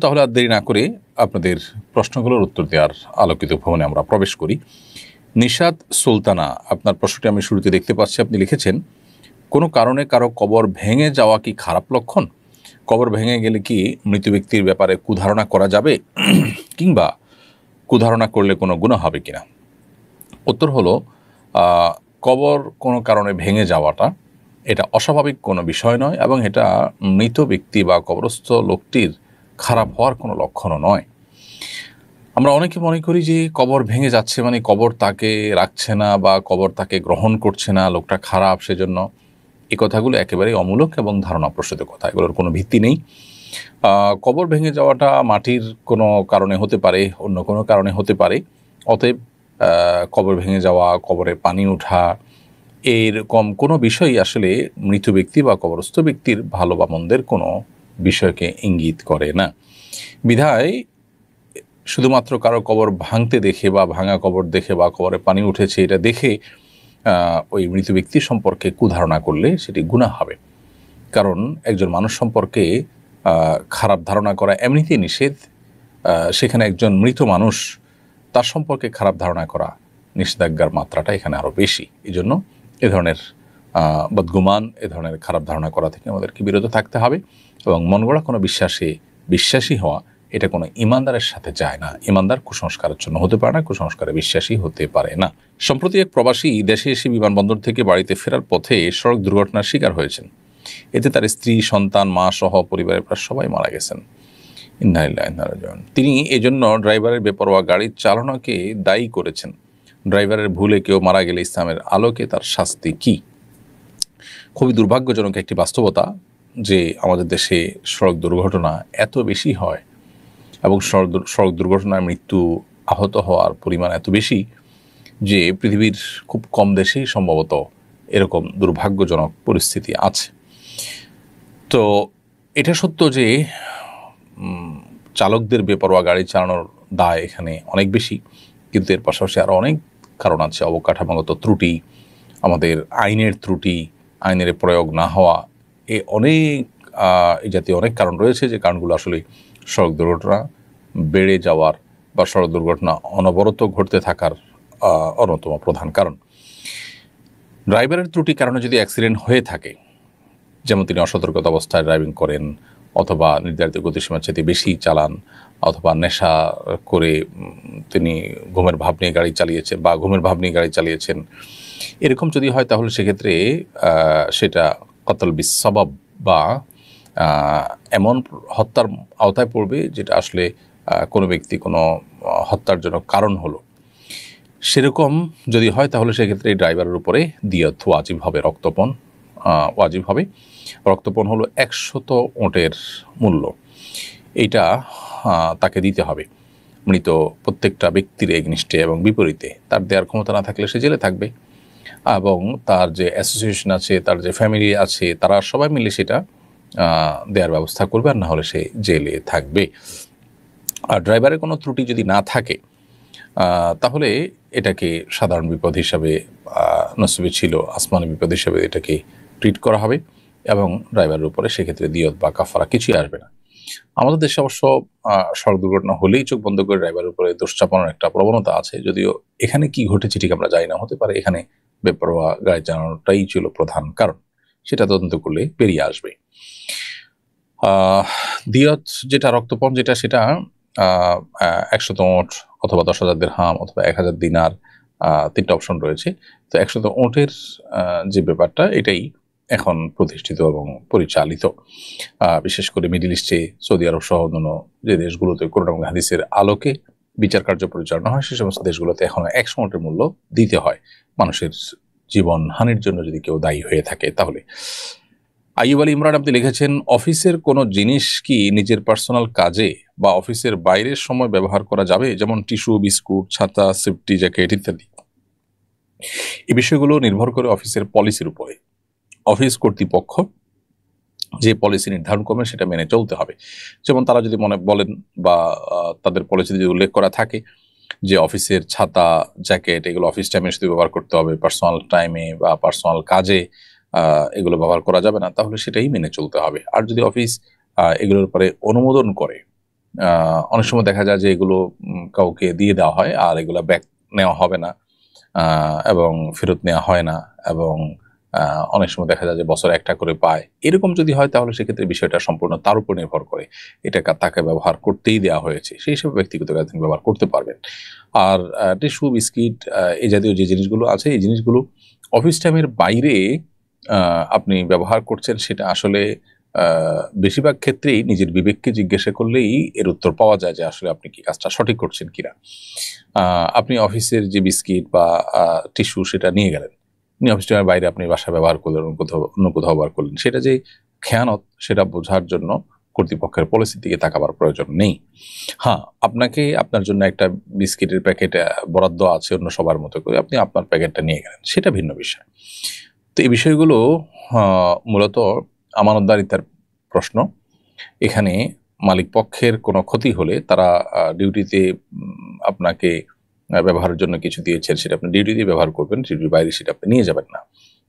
তাহলে আর দেরি না করে আপনাদের প্রশ্নগুলোর উত্তর দেওয়ার আলোকিত ভবনে আমরা প্রবেশ করি। নিশাত সুলতানা, আপনার প্রশ্নটি আমি শুরুতে দেখতে পাচ্ছি। আপনি লিখেছেন, কোনো কারণে কারো কবর ভেঙে যাওয়া কি খারাপ লক্ষণ? কবর ভেঙে গেলে কি মৃত ব্যক্তির ব্যাপারে কুধারণা করা যাবে, কিংবা কুধারণা করলে কোনো গুনাহ হবে কিনা? উত্তর হলো, কবর কোনো কারণে ভেঙে যাওয়াটা এটা অস্বাভাবিক কোনো বিষয় নয়, এবং এটা মৃত ব্যক্তি বা কবরস্থ লোকটির খারাপ হওয়ার কোনো লক্ষণও নয়। আমরা অনেকে মনে করি যে কবর ভেঙে যাচ্ছে মানে কবর তাকে রাখছে না বা কবর তাকে গ্রহণ করছে না, লোকটা খারাপ, সেজন্য এই কথাগুলো একেবারেই অমূলক এবং ধারণাপ্রসূত কথা, এগুলোর কোনো ভিত্তি নেই। কবর ভেঙে যাওয়াটা মাটির কোনো কারণে হতে পারে, অন্য কোনো কারণে হতে পারে। অতএব কবর ভেঙে যাওয়া, কবরে পানি ওঠা, এরকম কোনো বিষয়ই আসলে মৃত ব্যক্তি বা কবরস্থ ব্যক্তির ভালো বা মন্দের কোনো বিষয়কে ইঙ্গিত করে না। বিধায় শুধুমাত্র কারো কবর ভাঙতে দেখে বা ভাঙা কবর দেখে বা কবরে পানি উঠেছে এটা দেখে ওই মৃত ব্যক্তি সম্পর্কে কুধারণা করলে সেটি গুনাহ হবে। কারণ একজন মানুষ সম্পর্কে খারাপ ধারণা করা এমনিতেই নিষেধ। সেখানে একজন মৃত মানুষ, তার সম্পর্কে খারাপ ধারণা করা, নিষেধাজ্ঞার মাত্রাটা এখানে আরও বেশি। এই জন্য এ ধরনের বদগুমান, এ ধরনের খারাপ ধারণা করা থেকে আমাদেরকে বিরত থাকতে হবে। এবং মন গড়া কোনো বিশ্বাসী হওয়া, এটা কোনো ইমানদারের সাথে যায় না। ইমানদার কুসংস্কারের জন্য হতে পারে না, কুসংস্কারে বিশ্বাসী হতে পারে না। সম্প্রতি এক প্রবাসী দেশে এসে বিমানবন্দর থেকে বাড়িতে ফেরার পথে সড়ক দুর্ঘটনার শিকার হয়েছেন। এতে তার স্ত্রী, সন্তান, মা সহ পরিবারের প্রায় সবাই মারা গেছেন। ইন্না লিল্লাহি ওয়া ইন্না ইলাইহি রাজিউন। তিনি এজন্য ড্রাইভারের বেপরোয়া গাড়ি চালনাকে দায়ী করেছেন। ড্রাইভারের ভুলে কেউ মারা গেলে ইসলামের আলোকে তার শাস্তি কি? খুবই দুর্ভাগ্যজনক একটি বাস্তবতা যে আমাদের দেশে সড়ক দুর্ঘটনা এত বেশি হয়, এবং সড়ক দুর্ঘটনায় মৃত্যু, আহত হওয়ার পরিমাণ এত বেশি যে পৃথিবীর খুব কম দেশেই সম্ভবত এরকম দুর্ভাগ্যজনক পরিস্থিতি আছে। তো এটা সত্য যে চালকদের বেপরোয়া গাড়ি চালানোর দায় এখানে অনেক বেশি, কিন্তু এর পাশাপাশি আরও অনেক কারণ আছে। অবকাঠামোগত ত্রুটি, আমাদের আইনের ত্রুটি, আইনের প্রয়োগ না হওয়া, এই জাতীয় অনেক কারণ রয়েছে, যে কারণগুলো আসলে সড়ক দুর্ঘটনা বেড়ে যাওয়ার বা সড়ক দুর্ঘটনা অনবরত ঘটতে থাকার অন্যতম প্রধান কারণ। ড্রাইভারের ত্রুটির কারণে যদি অ্যাক্সিডেন্ট হয়ে থাকে, যেমন তিনি অসতর্কতা অবস্থায় ড্রাইভিং করেন, অথবা নির্ধারিত গতিসীমার চেয়ে বেশি চালান, অথবা নেশা করে তিনি ঘুমের ভাব নিয়ে গাড়ি চালিয়েছেন, এরকম যদি হয় তাহলে সেক্ষেত্রে সেটা কতল বিসবাব বা এমন হত্যার আওতায় পড়বে যেটা আসলে কোনো ব্যক্তি কোনো হত্যার জন্য কারণ হলো। সেরকম যদি হয় তাহলে সেক্ষেত্রে এই ড্রাইভারের উপরে দিয়ত ওয়াজিব হবে, রক্তপণ ওয়াজিব হবে। রক্তপণ হলো 100 ওঁটের মূল্য, এইটা তাকে দিতে হবে মৃত প্রত্যেকটা ব্যক্তির এগনিস্টে এবং বিপরীতে। তার দেওয়ার ক্ষমতা না থাকলে সে জেলে থাকবে, এবং তার যে অ্যাসোসিয়েশন আছে, তার যে ফ্যামিলি আছে, তারা সবাই মিলে সেটা দেওয়ার ব্যবস্থা করবে, আর না হলে সে জেলে থাকবে। আর ড্রাইভারের কোনো ত্রুটি যদি না থাকে তাহলে এটাকে সাধারণ বিপদ হিসাবে, নসিবে ছিল আসমানি বিপদ হিসাবে এটাকে ট্রিট করা হবে, এবং ড্রাইভারের উপরে সেক্ষেত্রে দিয়ত বা কাফারা কিছুই আসবে না। আমাদের দেশে অবশ্য সড়ক দুর্ঘটনা হলেই চোখ বন্ধ করে ড্রাইভারের উপরে দোষ চাপানোর একটা প্রবণতা আছে, যদিও এখানে কি ঘটেছে ঠিক আমরা জানি না। হতে পারে এখানে বেপরোয়া গাড়ি চালানোটাই ছিল প্রধান কারণ, সেটা তদন্ত করলে বেরিয়ে আসবে। দিয়ত যেটা, রক্তপণ যেটা, সেটা 100 ওঁট অথবা 10,000 দিরহাম অথবা 1,000 দিনার, 3টা অপশন রয়েছে। তো 100 ওঁটের যে ব্যাপারটা, এটাই এখন প্রতিষ্ঠিত এবং পরিচালিত, বিশেষ করে মিডল ইস্টে, সৌদি আরব সহ অন্যান্য যে দেশগুলোতে কোরআন এবং হাদিসের আলোকে বিচার কার্য পরিচালনা হয়, সে সমস্ত দেশগুলোতে এখন 100 ওঁটের মূল্য দিতে হয় মানুষের জীবন হানির জন্য যদি কেউ দায়ী হয়ে থাকে তাহলে। আইয়ুব আলী ইমরান, আপনি লিখেছেন, অফিসের কোনো জিনিস কি নিজের পার্সোনাল কাজে বা অফিসের বাইরের সময় ব্যবহার করা যাবে, যেমন টিস্যু, বিস্কুট, ছাতা, সেফটি জ্যাকেট ইত্যাদি? এই বিষয়গুলো নির্ভর করে অফিসের পলিসির উপরে। অফিস কর্তৃপক্ষ যে পলিসি নির্ধারণ করবেন সেটা মেনে চলতে হবে। যেমন তারা যদি বলেন বা তাদের পলিসিতে যদি উল্লেখ করা থাকে যে অফিসের ছাতা, জ্যাকেট এগুলো অফিস টাইমে শুধু ব্যবহার করতে হবে, পার্সোনাল টাইমে বা পার্সোনাল কাজে এগুলো ব্যবহার করা যাবে না, তাহলে সেটাই মেনে চলতে হবে। আর যদি অফিস এগুলোর উপরে অনুমোদন করে অনেক সময় দেখা যায় যে এগুলো কাউকে দিয়ে দেওয়া হয় আর এগুলো ব্যাক নেওয়া হবে না, এবং ফেরত নেওয়া হয় না, এবং অনেক সময় দেখা যায় যে বছরে একটা করে পায়। এরকম যদি হয় তাহলে সেক্ষেত্রে বিষয়টা সম্পূর্ণ তার উপর নির্ভর করে। এটা তাকে ব্যবহার করতেই দেওয়া হয়েছে, সেই হিসেবে ব্যক্তিগত কাজে তিনি ব্যবহার করতে পারবেন। আর টিস্যু, বিস্কিট, এই জাতীয় যে জিনিসগুলো আছে, এই জিনিসগুলো অফিস টাইমের বাইরে আপনি ব্যবহার করছেন, সেটা আসলে বেশিরভাগ ক্ষেত্রেই নিজের বিবেককে জিজ্ঞাসা করলেই এর উত্তর পাওয়া যায় যে আসলে আপনি কি কাজটা সঠিক করছেন কিনা। আপনি অফিসের যে বিস্কিট বা টিস্যু সেটা নিয়ে গেলেন, অফিস টাইমের বাইরে আপনি বাসায় ব্যবহার করলেন, অন্য কোথাও ব্যবহার করলেন, সেটা যে খেয়ানত সেটা বোঝার জন্য কর্তৃপক্ষের পলিসির দিকে তাকাবার প্রয়োজন নেই। হ্যাঁ, আপনাকে আপনার জন্য একটা বিস্কিটের প্যাকেট বরাদ্দ আছে অন্য সবার মতো করে, আপনি আপনার প্যাকেটটা নিয়ে গেলেন, সেটা ভিন্ন বিষয়। তো এই বিষয়গুলো মূলত আমানতদারিতার প্রশ্ন। এখানে মালিক পক্ষের কোনো ক্ষতি হলে তারা ডিউটিতে আপনাকে ব্যবহারের জন্য কিছু দিয়েছেন, সেটা আপনি ডিউটিতে ব্যবহার করবেন, ডিউটির বাইরে সেটা আপনি নিয়ে যাবেন না।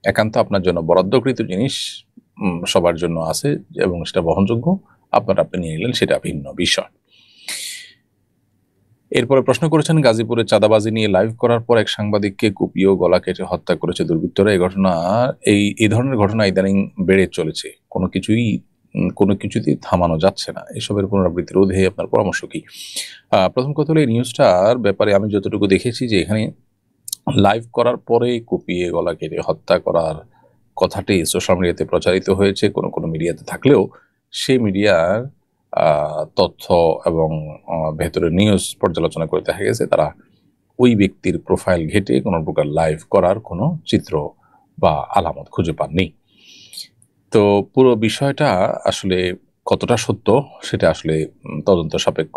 একান্ত আপনার জন্য বরাদ্দকৃত জিনিস সবার জন্য আছে এবং সেটা বহনযোগ্য, আপনি নিয়ে নিলেন, সেটা ভিন্ন বিষয়। এরপরে প্রশ্ন করেছেন, গাজীপুরে চাঁদাবাজি নিয়ে লাইভ করার পর এক সাংবাদিককে কুপিয়ে গলা কেটে হত্যা করেছে দুর্বৃত্তরা। এই ধরনের ঘটনা ইদানিং বেড়ে চলেছে, কোনো কিছুতেই থামানো যাচ্ছে না। এসবের পুনরাবৃত্তি রোধে আপনার পরামর্শ কি? প্রথম কথা হলো, এই নিউজটার ব্যাপারে আমি যতটুকু দেখেছি যে এখানে লাইভ করার পরে কুপিয়ে গলা কেটে হত্যা করার কথাটি সোশ্যাল মিডিয়াতে প্রচারিত হয়েছে। কোনো মিডিয়াতে থাকলেও সেই মিডিয়ার তথ্য এবং ভেতরে নিউজ পর্যালোচনা করে দেখা গেছে তারা ওই ব্যক্তির প্রোফাইল ঘেটে কোনো প্রকার লাইভ করার কোনো চিত্র বা আলামত খুঁজে পাননি। তো পুরো বিষয়টা আসলে কতটা সত্য সেটা আসলে তদন্ত সাপেক্ষ।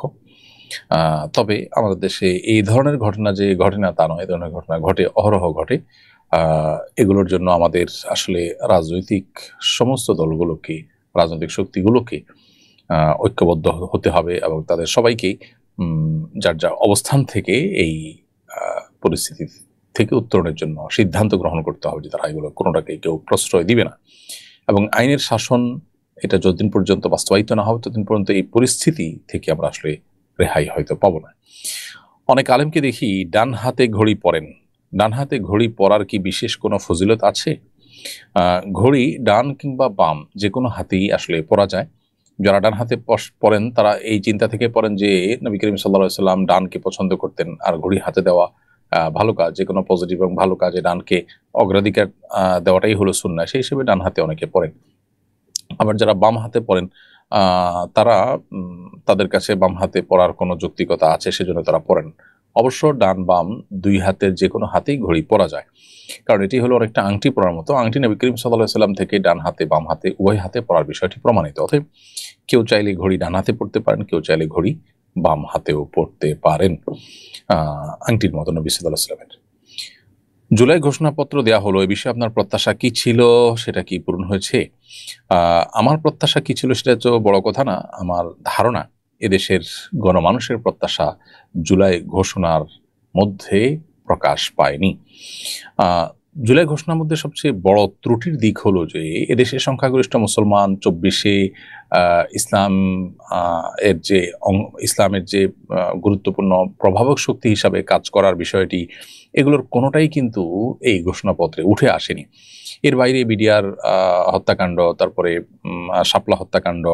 তবে আমাদের দেশে এই ধরনের ঘটনা যে ঘটে না তা নয়, এই ধরনের ঘটনা ঘটে, অহরহ ঘটে। এগুলোর জন্য আমাদের আসলে রাজনৈতিক সমস্ত দলগুলোকে, রাজনৈতিক শক্তিগুলোকে ঐক্যবদ্ধ হতে হবে এবং তাদের সবাইকেই যার যার অবস্থান থেকে এই পরিস্থিতি থেকে উত্তরণের জন্য সিদ্ধান্ত গ্রহণ করতে হবে যে তারা এগুলো কোনোটাকে কেউ প্রশ্রয় দিবে না। এবং আইনের শাসন এটা যতদিন পর্যন্ত বাস্তবায়িত না হবে ততদিন পর্যন্ত এই পরিস্থিতি থেকে আমরা আসলে রেহাই হয়তো পাবো না। অনেক আলেমকে দেখি ডান হাতে ঘড়ি পরেন। ডান হাতে ঘড়ি পরার কি বিশেষ কোনো ফজিলত আছে? ঘড়ি ডান কিংবা বাম যে কোনো হাতেই আসলে পরা যায়। যারা ডান হাতে পরেন তারা এই চিন্তা থেকে পড়েন যে নবী করিম সাল্লাল্লাহু আলাইহি সাল্লাম ডানকে পছন্দ করতেন, আর ঘড়ি হাতে দেওয়া ভালো কাজ, যে কোনো পজিটিভ এবং ভালো কাজে ডানকে অগ্রাধিকার দেওয়াটাই হলো সুন্নাহ, সেই হিসেবে ডান হাতে অনেকে পড়েন। আবার যারা বাম হাতে পড়েন তারা তাদের কাছে বাম হাতে পড়ার কোনো যৌক্তিকতা আছে সেজন্য তারা পড়েন। অবশ্য ডান বাম দুই হাতের যে কোনো হাতেই ঘড়ি পরা যায়, কারণ এটি হলো অনেকটা আংটি পরার মতো। আংটি নবী করিম সাল্লাল্লাহু আলাইহি সাল্লাম থেকে ডান হাতে বাম হাতে উভয় হাতে পরার বিষয়টি প্রমাণিত। অতএব কেউ চাইলে ঘড়ি ডান হাতে পড়তে পারেন, কেউ চাইলে ঘড়ি বাম হাতেও পড়তে পারেন, আংটির মতো নবী সাল্লাল্লাহু আলাইহি সাল্লামের। জুলাই ঘোষণাপত্র দেয়া হলো, এ বিষয়ে আপনার প্রত্যাশা কি ছিল, সেটা কি পূরণ হয়েছে? আমার প্রত্যাশা কি ছিল সেটা তো বড় কথা না। আমার ধারণা এদেশের গণমানুষের প্রত্যাশা জুলাই ঘোষণার মধ্যে প্রকাশ পায়নি। জুলাই ঘোষণার মধ্যে সবচেয়ে বড় ত্রুটির দিক হলো যে এদেশের সংখ্যাগরিষ্ঠ মুসলমান 24-এ ইসলাম ইসলামের যে গুরুত্বপূর্ণ প্রভাবক শক্তি হিসাবে কাজ করার বিষয়টি, এগুলোর কোনোটাই কিন্তু এই ঘোষণাপত্রে উঠে আসেনি। এর বাইরে বিডিআর হত্যাকাণ্ড, তারপরে শাপলা হত্যাকাণ্ড,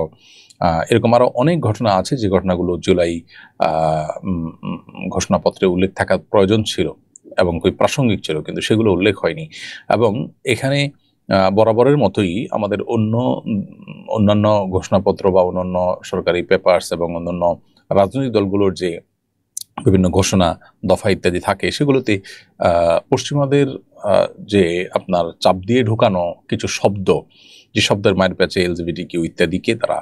এরকম আরো অনেক ঘটনা আছে যে ঘটনাগুলো জুলাই ঘোষণাপত্রে উল্লেখ থাকার প্রয়োজন ছিল এবং খুবই প্রাসঙ্গিক ছিল, কিন্তু সেগুলো উল্লেখ হয়নি। এবং এখানে বরাবরের মতোই আমাদের অন্যান্য ঘোষণাপত্র বা অন্যান্য সরকারি পেপারস এবং অন্যান্য রাজনৈতিক দলগুলোর যে বিভিন্ন ঘোষণা, দফা ইত্যাদি থাকে, সেগুলোতে পশ্চিমাদের যে আপনার চাপ দিয়ে ঢুকানো কিছু শব্দ, যে শব্দের মায়ের প্যাচে LGBTQ ইত্যাদিকে তারা